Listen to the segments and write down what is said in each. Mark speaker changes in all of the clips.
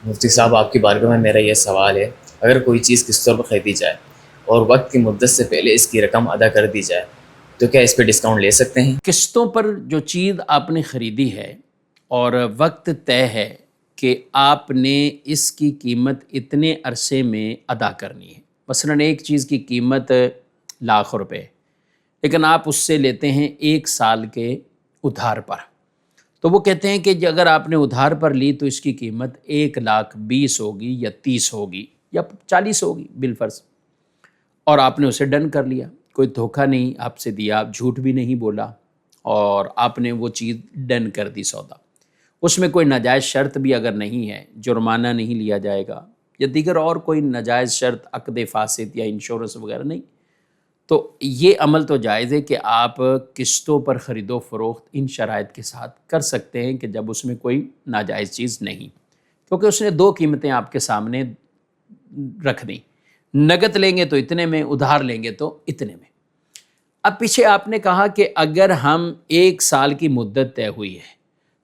Speaker 1: مفتی صاحب، آپ کی بارگاہ میں میرا یہ سوال ہے، اگر کوئی چیز قسطوں پر خریدی جائے اور وقت کی مدت سے پہلے اس کی رقم ادا کر دی جائے تو کیا اس پہ ڈسکاؤنٹ لے سکتے ہیں؟
Speaker 2: قسطوں پر جو چیز آپ نے خریدی ہے اور وقت طے ہے کہ آپ نے اس کی قیمت اتنے عرصے میں ادا کرنی ہے، مثلاً ایک چیز کی قیمت ₹1,00,000 لیکن آپ اس سے لیتے ہیں 1 سال کے ادھار پر، تو وہ کہتے ہیں کہ اگر آپ نے ادھار پر لی تو اس کی قیمت 1,20,000 ہوگی یا 30 ہوگی یا 40 ہوگی بالفرض، اور آپ نے اسے ڈن کر لیا، کوئی دھوکہ نہیں آپ سے دیا، آپ جھوٹ بھی نہیں بولا اور آپ نے وہ چیز ڈن کر دی سودا۔ اس میں کوئی ناجائز شرط بھی اگر نہیں ہے، جرمانہ نہیں لیا جائے گا یا دیگر اور کوئی ناجائز شرط، عقد فاسد یا انشورنس وغیرہ نہیں، تو یہ عمل تو جائز ہے کہ آپ قسطوں پر خرید و فروخت ان شرائط کے ساتھ کر سکتے ہیں کہ جب اس میں کوئی ناجائز چیز نہیں، کیونکہ اس نے 2 قیمتیں آپ کے سامنے رکھ دیں، نقد لیں گے تو اتنے میں، ادھار لیں گے تو اتنے میں۔ اب پیچھے آپ نے کہا کہ اگر ہم 1 سال کی مدت طے ہوئی ہے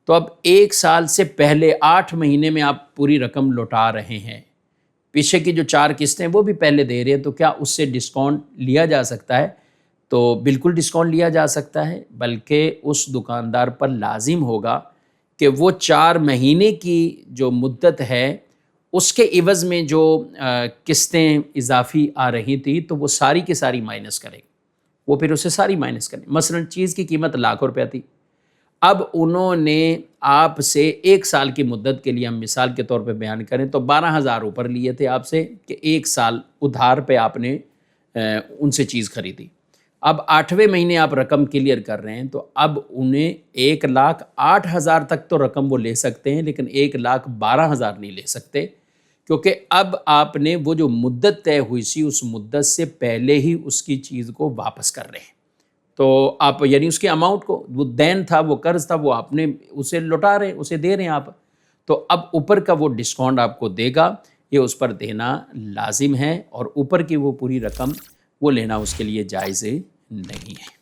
Speaker 2: تو اب 1 سال سے پہلے 8 مہینے میں آپ پوری رقم لوٹا رہے ہیں، پیچھے کی جو 4 قسطیں وہ بھی پہلے دے رہے ہیں، تو کیا اس سے ڈسکاؤنٹ لیا جا سکتا ہے؟ تو بالکل ڈسکاؤنٹ لیا جا سکتا ہے، بلکہ اس دکاندار پر لازم ہوگا کہ وہ 4 مہینے کی جو مدت ہے اس کے عوض میں جو قسطیں اضافی آ رہی تھی تو وہ ساری کی ساری مائنس کرے، وہ پھر اسے ساری مائنس کریں۔ مثلا چیز کی قیمت ₹1,00,000 تھی، اب انہوں نے آپ سے 1 سال کی مدت کے لیے، ہم مثال کے طور پہ بیان کریں تو 12,000 اوپر لیے تھے آپ سے کہ 1 سال ادھار پہ آپ نے ان سے چیز خریدی۔ اب 8ویں مہینے آپ رقم کلیئر کر رہے ہیں تو اب انہیں 1,08,000 تک تو رقم وہ لے سکتے ہیں، لیکن 1,12,000 نہیں لے سکتے، کیونکہ اب آپ نے وہ جو مدت طے ہوئی سی اس مدت سے پہلے ہی اس کی چیز کو واپس کر رہے ہیں۔ تو آپ یعنی اس کے اماؤنٹ کو، وہ دین تھا، وہ قرض تھا، وہ آپ نے اسے لوٹا رہے ہیں، اسے دے رہے ہیں آپ، تو اب اوپر کا وہ ڈسکاؤنٹ آپ کو دے گا، یہ اس پر دینا لازم ہے، اور اوپر کی وہ پوری رقم وہ لینا اس کے لیے جائز نہیں ہے۔